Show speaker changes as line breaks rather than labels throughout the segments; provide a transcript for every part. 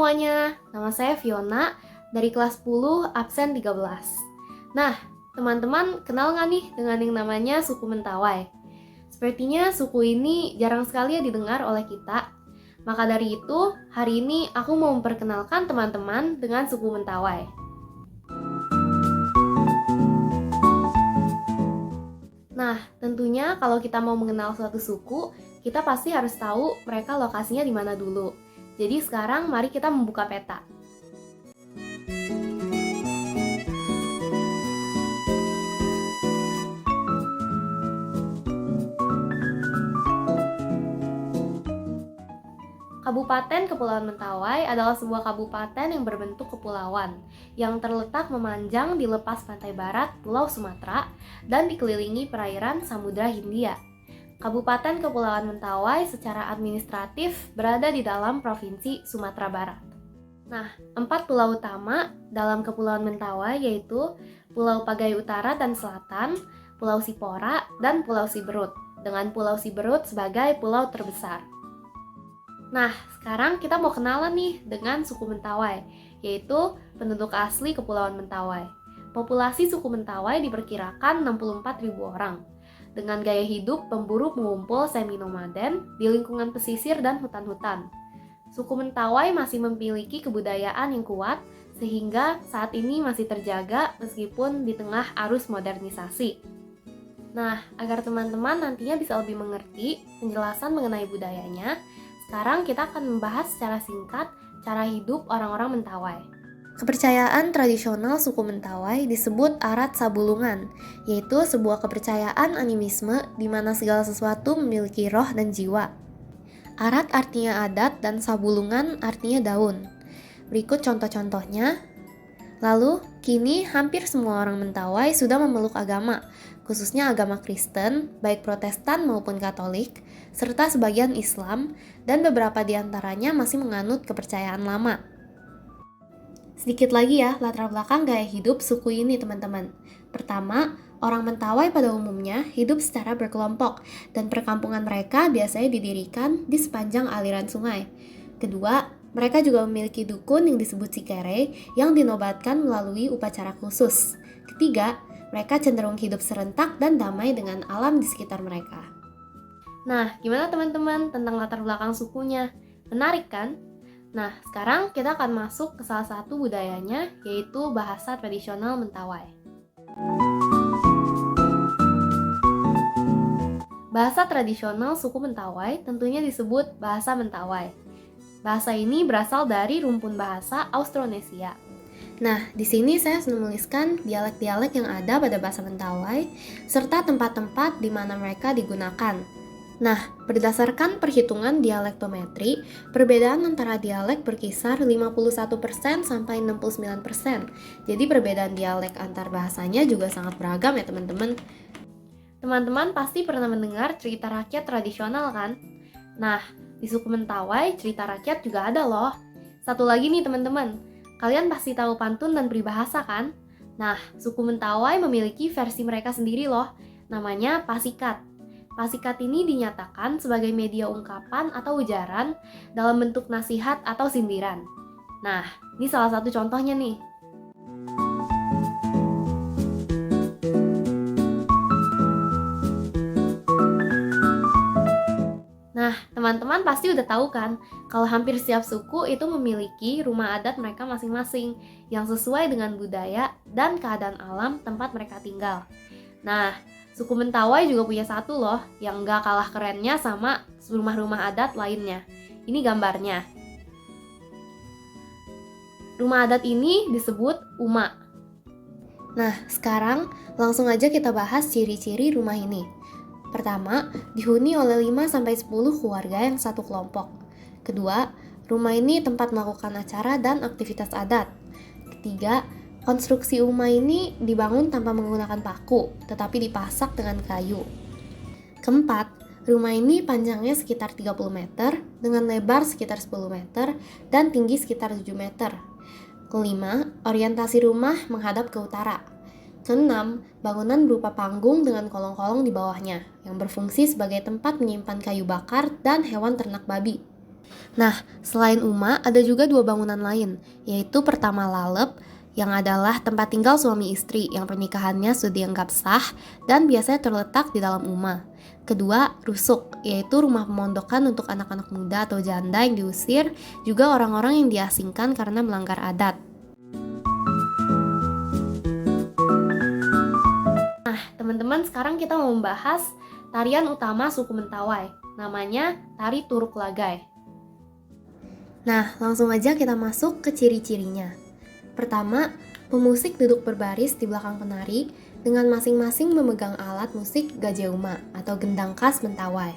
semuanya, nama saya Fiona dari kelas 10 absen 13. Nah, teman-teman kenal nggak nih dengan yang namanya suku Mentawai? Sepertinya suku ini jarang sekali ya didengar oleh kita. Maka dari itu, hari ini aku mau memperkenalkan teman-teman dengan suku Mentawai. Nah, tentunya kalau kita mau mengenal suatu suku, kita pasti harus tahu mereka lokasinya di mana dulu. Jadi sekarang mari kita membuka peta. Kabupaten Kepulauan Mentawai adalah sebuah kabupaten yang berbentuk kepulauan yang terletak memanjang di lepas pantai barat Pulau Sumatera dan dikelilingi perairan Samudra Hindia. Kabupaten Kepulauan Mentawai secara administratif berada di dalam Provinsi Sumatera Barat. Nah, 4 pulau utama dalam Kepulauan Mentawai yaitu Pulau Pagai Utara dan Selatan, Pulau Sipora, dan Pulau Siberut, dengan Pulau Siberut sebagai pulau terbesar. Nah, sekarang kita mau kenalan nih dengan suku Mentawai, yaitu penduduk asli Kepulauan Mentawai. Populasi suku Mentawai diperkirakan 64.000 orang, dengan gaya hidup pemburu pengumpul semi-nomaden di lingkungan pesisir dan hutan-hutan. Suku Mentawai masih memiliki kebudayaan yang kuat, sehingga saat ini masih terjaga meskipun di tengah arus modernisasi. Nah, agar teman-teman nantinya bisa lebih mengerti penjelasan mengenai budayanya, sekarang kita akan membahas secara singkat cara hidup orang-orang Mentawai. Kepercayaan tradisional suku Mentawai disebut arat sabulungan, yaitu sebuah kepercayaan animisme di mana segala sesuatu memiliki roh dan jiwa. Arat artinya adat dan sabulungan artinya daun. Berikut contoh-contohnya. Lalu, kini hampir semua orang Mentawai sudah memeluk agama, khususnya agama Kristen, baik Protestan maupun Katolik, serta sebagian Islam, dan beberapa di antaranya masih menganut kepercayaan lama. Sedikit lagi ya latar belakang gaya hidup suku ini teman-teman. Pertama, orang Mentawai pada umumnya hidup secara berkelompok, dan perkampungan mereka biasanya didirikan di sepanjang aliran sungai. Kedua, mereka juga memiliki dukun yang disebut sikere yang dinobatkan melalui upacara khusus. Ketiga, mereka cenderung hidup serentak dan damai dengan alam di sekitar mereka. Nah, gimana teman-teman tentang latar belakang sukunya? Menarik kan? Nah, sekarang kita akan masuk ke salah satu budayanya, yaitu bahasa tradisional Mentawai. Bahasa tradisional suku Mentawai tentunya disebut bahasa Mentawai. Bahasa ini berasal dari rumpun bahasa Austronesia. Nah, di sini saya menuliskan dialek-dialek yang ada pada bahasa Mentawai, serta tempat-tempat di mana mereka digunakan. Nah, berdasarkan perhitungan dialektometri, perbedaan antara dialek berkisar 51% sampai 69%. Jadi perbedaan dialek antar bahasanya juga sangat beragam ya teman-teman. Teman-teman pasti pernah mendengar cerita rakyat tradisional kan? Nah, di suku Mentawai, cerita rakyat juga ada loh. Satu lagi nih teman-teman, kalian pasti tahu pantun dan peribahasa kan? Nah, suku Mentawai memiliki versi mereka sendiri loh, namanya Pasikat. Pasikat ini dinyatakan sebagai media ungkapan atau ujaran dalam bentuk nasihat atau sindiran. Nah, ini salah satu contohnya nih. Nah, teman-teman pasti udah tahu kan, kalau hampir setiap suku itu memiliki rumah adat mereka masing-masing yang sesuai dengan budaya dan keadaan alam tempat mereka tinggal. Nah, suku Mentawai juga punya satu loh, yang gak kalah kerennya sama rumah-rumah adat lainnya. Ini gambarnya. Rumah adat ini disebut Uma. Nah, sekarang langsung aja kita bahas ciri-ciri rumah ini. Pertama, dihuni oleh 5-10 keluarga yang satu kelompok. Kedua, rumah ini tempat melakukan acara dan aktivitas adat. Ketiga, konstruksi rumah ini dibangun tanpa menggunakan paku, tetapi dipasak dengan kayu. Keempat, rumah ini panjangnya sekitar 30 meter, dengan lebar sekitar 10 meter, dan tinggi sekitar 7 meter. Kelima, orientasi rumah menghadap ke utara. Keenam, bangunan berupa panggung dengan kolong-kolong di bawahnya, yang berfungsi sebagai tempat menyimpan kayu bakar dan hewan ternak babi. Nah, selain Uma, ada juga dua bangunan lain, yaitu pertama Lalep, yang adalah tempat tinggal suami istri yang pernikahannya sudah dianggap sah dan biasanya terletak di dalam Uma. Kedua, Rusuk, yaitu rumah pemondokan untuk anak-anak muda atau janda yang diusir, juga orang-orang yang diasingkan karena melanggar adat. Nah, teman-teman, sekarang kita mau membahas tarian utama suku Mentawai, namanya Tari Turuk Lagai. Nah, langsung aja kita masuk ke ciri-cirinya. Pertama, pemusik duduk berbaris di belakang penari dengan masing-masing memegang alat musik gajeuma atau gendang khas Mentawai.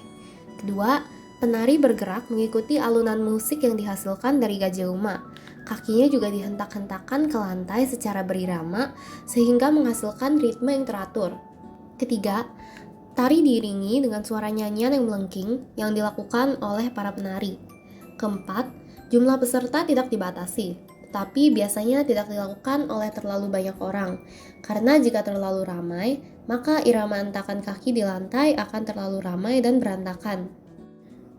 Kedua, penari bergerak mengikuti alunan musik yang dihasilkan dari gajeuma. Kakinya juga dihentak-hentakan ke lantai secara berirama sehingga menghasilkan ritme yang teratur. Ketiga, tari diiringi dengan suara nyanyian yang melengking yang dilakukan oleh para penari. Keempat, jumlah peserta tidak dibatasi, tetapi biasanya tidak dilakukan oleh terlalu banyak orang, karena jika terlalu ramai, maka irama hentakan kaki di lantai akan terlalu ramai dan berantakan.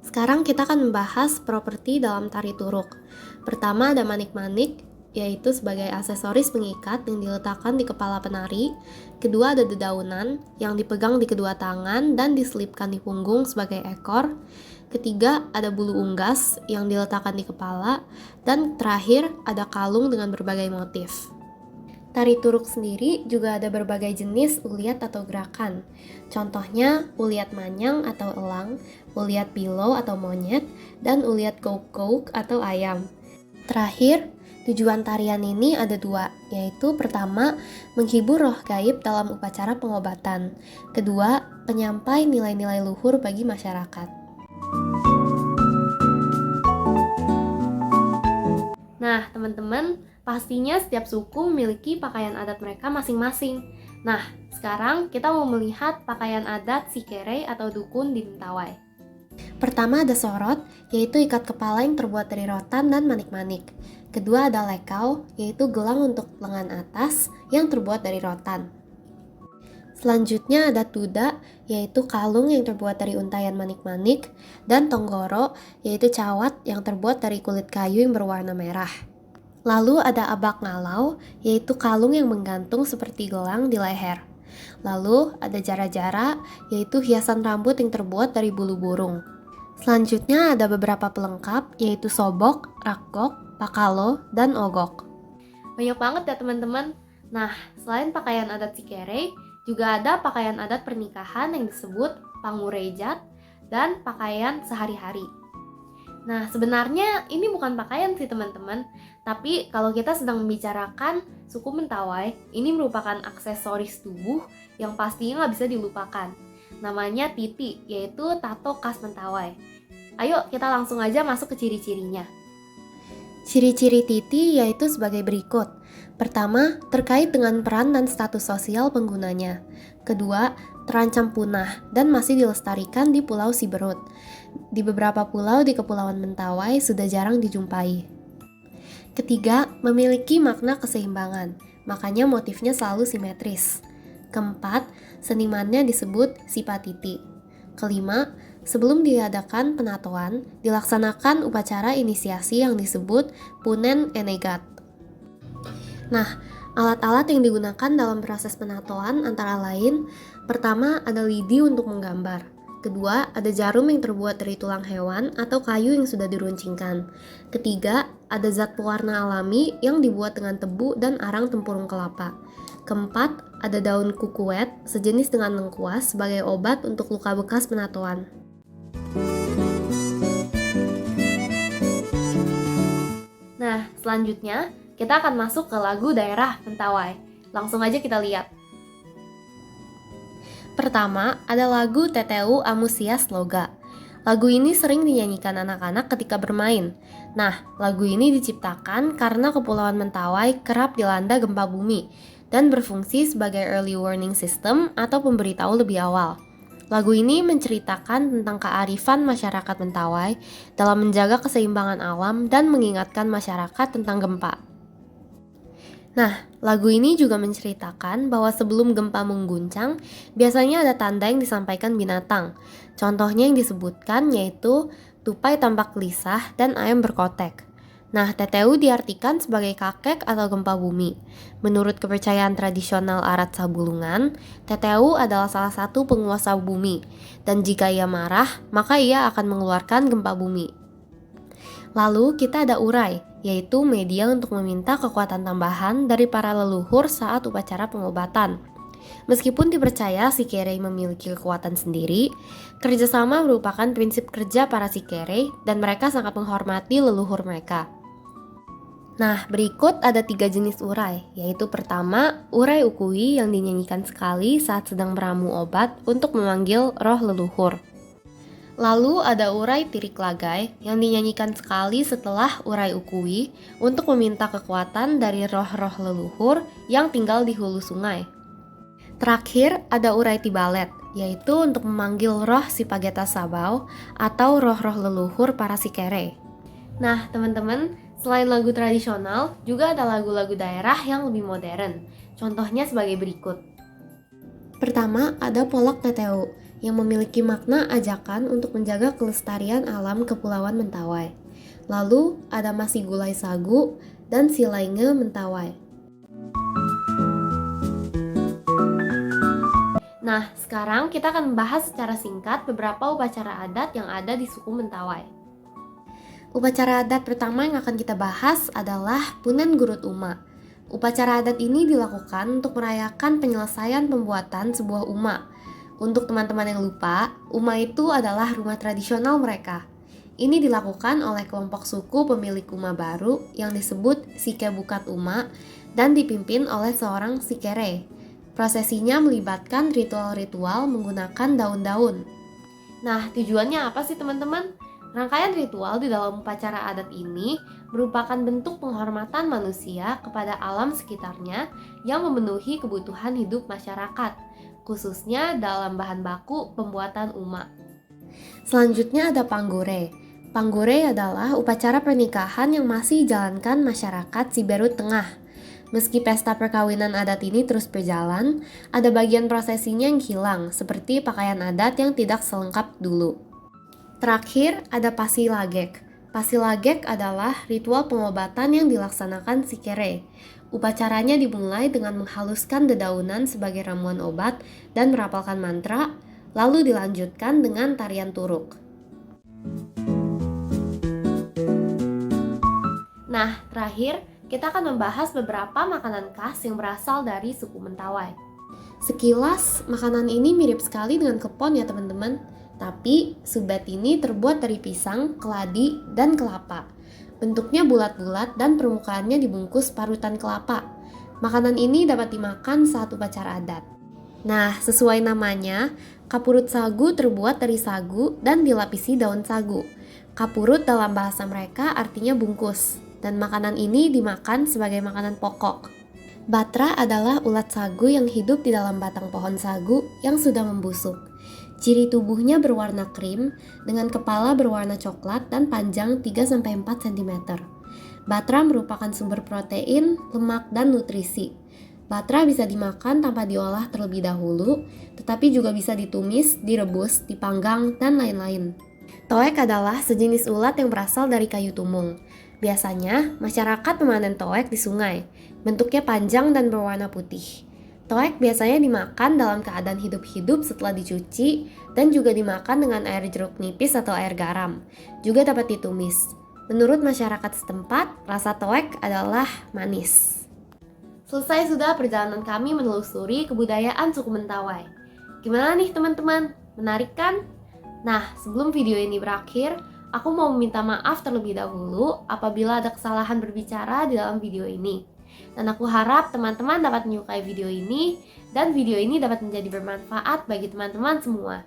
Sekarang kita akan membahas properti dalam tari turuk. Pertama ada manik-manik, yaitu sebagai aksesoris pengikat yang diletakkan di kepala penari. Kedua ada dedaunan yang dipegang di kedua tangan dan diselipkan di punggung sebagai ekor. Ketiga, ada bulu unggas yang diletakkan di kepala. Dan terakhir, ada kalung dengan berbagai motif. Tari turuk sendiri juga ada berbagai jenis uliat atau gerakan. Contohnya, uliat manyang atau elang, uliat pilo atau monyet, dan uliat gouk-gouk atau ayam. Terakhir, tujuan tarian ini ada dua, yaitu pertama, menghibur roh gaib dalam upacara pengobatan. Kedua, penyampai nilai-nilai luhur bagi masyarakat. Nah, teman-teman, pastinya setiap suku memiliki pakaian adat mereka masing-masing. Nah, sekarang kita mau melihat pakaian adat Sikere atau dukun di Mentawai. Pertama ada sorot, yaitu ikat kepala yang terbuat dari rotan dan manik-manik. Kedua ada lekau, yaitu gelang untuk lengan atas yang terbuat dari rotan. Selanjutnya ada tuda, yaitu kalung yang terbuat dari untayan manik-manik, dan tonggoro, yaitu cawat yang terbuat dari kulit kayu yang berwarna merah. Lalu ada abak ngalau, yaitu kalung yang menggantung seperti gelang di leher. Lalu ada jara-jara, yaitu hiasan rambut yang terbuat dari bulu burung. Selanjutnya ada beberapa pelengkap, yaitu sobok, rakgok, pakalo, dan ogok. Banyak banget ya teman-teman. Nah, selain pakaian adat Sikere, juga ada pakaian adat pernikahan yang disebut pangurejat dan pakaian sehari-hari. Nah, sebenarnya ini bukan pakaian sih teman-teman, tapi kalau kita sedang membicarakan suku Mentawai, ini merupakan aksesoris tubuh yang pastinya nggak bisa dilupakan. Namanya titi, yaitu tato khas Mentawai. Ayo kita langsung aja masuk ke ciri-cirinya. Ciri-ciri titi yaitu sebagai berikut. Pertama, terkait dengan peran dan status sosial penggunanya. Kedua, terancam punah dan masih dilestarikan di Pulau Siberut. Di beberapa pulau di Kepulauan Mentawai sudah jarang dijumpai. Ketiga, memiliki makna keseimbangan, makanya motifnya selalu simetris. Keempat, senimannya disebut sipatiti. Kelima, sebelum diadakan penatoan, dilaksanakan upacara inisiasi yang disebut punen enegat. Nah, alat-alat yang digunakan dalam proses penatoan antara lain, pertama ada lidi untuk menggambar. Kedua, ada jarum yang terbuat dari tulang hewan atau kayu yang sudah diruncingkan. Ketiga, ada zat pewarna alami yang dibuat dengan tebu dan arang tempurung kelapa. Keempat, ada daun kukuet sejenis dengan lengkuas sebagai obat untuk luka bekas penatoan. Nah, selanjutnya kita akan masuk ke lagu daerah Mentawai. Langsung aja kita lihat. Pertama, ada lagu TTU Amusias Loga. Lagu ini sering dinyanyikan anak-anak ketika bermain. Nah, lagu ini diciptakan karena Kepulauan Mentawai kerap dilanda gempa bumi dan berfungsi sebagai early warning system atau pemberitahu lebih awal. Lagu ini menceritakan tentang kearifan masyarakat Mentawai dalam menjaga keseimbangan alam dan mengingatkan masyarakat tentang gempa. Nah, lagu ini juga menceritakan bahwa sebelum gempa mengguncang, biasanya ada tanda yang disampaikan binatang. Contohnya yang disebutkan yaitu tupai tampak gelisah, dan ayam berkotek. Nah, Teteu diartikan sebagai kakek atau gempa bumi. Menurut kepercayaan tradisional Arat Sabulungan, Teteu adalah salah satu penguasa bumi, dan jika ia marah, maka ia akan mengeluarkan gempa bumi. Lalu kita ada urai, yaitu media untuk meminta kekuatan tambahan dari para leluhur saat upacara pengobatan. Meskipun dipercaya Sikere memiliki kekuatan sendiri, kerjasama merupakan prinsip kerja para Sikere dan mereka sangat menghormati leluhur mereka. Nah, berikut ada 3 jenis urai, yaitu pertama, urai ukui yang dinyanyikan sekali saat sedang meramu obat untuk memanggil roh leluhur. Lalu ada urai tirik lagai yang dinyanyikan sekali setelah urai ukui untuk meminta kekuatan dari roh-roh leluhur yang tinggal di hulu sungai. Terakhir ada urai tibalet, yaitu untuk memanggil roh Sipageta Sabau atau roh-roh leluhur para Sikere. Nah, teman-teman, selain lagu tradisional, juga ada lagu-lagu daerah yang lebih modern. Contohnya sebagai berikut. Pertama, ada Polok Teteu yang memiliki makna ajakan untuk menjaga kelestarian alam Kepulauan Mentawai. Lalu, ada Masi Gulai Sagu dan Silainge Mentawai. Nah, sekarang kita akan membahas secara singkat beberapa upacara adat yang ada di suku Mentawai. Upacara adat pertama yang akan kita bahas adalah Punen Gurut Uma. Upacara adat ini dilakukan untuk merayakan penyelesaian pembuatan sebuah uma. Untuk teman-teman yang lupa, uma itu adalah rumah tradisional mereka. Ini dilakukan oleh kelompok suku pemilik uma baru yang disebut Sike Bukat Uma dan dipimpin oleh seorang Sikere. Prosesinya melibatkan ritual-ritual menggunakan daun-daun. Nah, tujuannya apa sih teman-teman? Rangkaian ritual di dalam upacara adat ini merupakan bentuk penghormatan manusia kepada alam sekitarnya yang memenuhi kebutuhan hidup masyarakat, khususnya dalam bahan baku pembuatan uma. Selanjutnya ada Panggore. Panggore adalah upacara pernikahan yang masih dijalankan masyarakat Siberut Tengah. Meski pesta perkawinan adat ini terus berjalan, ada bagian prosesinya yang hilang, seperti pakaian adat yang tidak selengkap dulu. Terakhir, ada Pasilagek. Pasilagek adalah ritual pengobatan yang dilaksanakan Sikere. Upacaranya dimulai dengan menghaluskan dedaunan sebagai ramuan obat dan merapalkan mantra, lalu dilanjutkan dengan tarian turuk. Nah, terakhir, kita akan membahas beberapa makanan khas yang berasal dari suku Mentawai. Sekilas, makanan ini mirip sekali dengan klepon ya teman-teman. Tapi, subat ini terbuat dari pisang, keladi, dan kelapa. Bentuknya bulat-bulat dan permukaannya dibungkus parutan kelapa. Makanan ini dapat dimakan saat upacara adat. Nah, sesuai namanya, kapurut sagu terbuat dari sagu dan dilapisi daun sagu. Kapurut dalam bahasa mereka artinya bungkus, dan makanan ini dimakan sebagai makanan pokok. Batra adalah ulat sagu yang hidup di dalam batang pohon sagu yang sudah membusuk. Ciri tubuhnya berwarna krim dengan kepala berwarna coklat dan panjang 3-4 cm. Batra merupakan sumber protein, lemak, dan nutrisi. Batra bisa dimakan tanpa diolah terlebih dahulu, tetapi juga bisa ditumis, direbus, dipanggang, dan lain-lain. Toek adalah sejenis ulat yang berasal dari kayu tumung. Biasanya, masyarakat memanen toek di sungai. Bentuknya panjang dan berwarna putih. Toek biasanya dimakan dalam keadaan hidup-hidup setelah dicuci dan juga dimakan dengan air jeruk nipis atau air garam. Juga dapat ditumis. Menurut masyarakat setempat, rasa toek adalah manis. Selesai sudah perjalanan kami menelusuri kebudayaan suku Mentawai. Gimana nih teman-teman? Menarik kan? Nah, sebelum video ini berakhir, aku mau meminta maaf terlebih dahulu apabila ada kesalahan berbicara di dalam video ini. Dan aku harap teman-teman dapat menyukai video ini dan video ini dapat menjadi bermanfaat bagi teman-teman semua.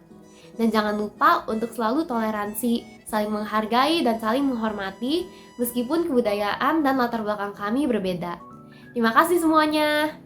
Dan jangan lupa untuk selalu toleransi, saling menghargai dan saling menghormati meskipun kebudayaan dan latar belakang kami berbeda. Terima kasih semuanya.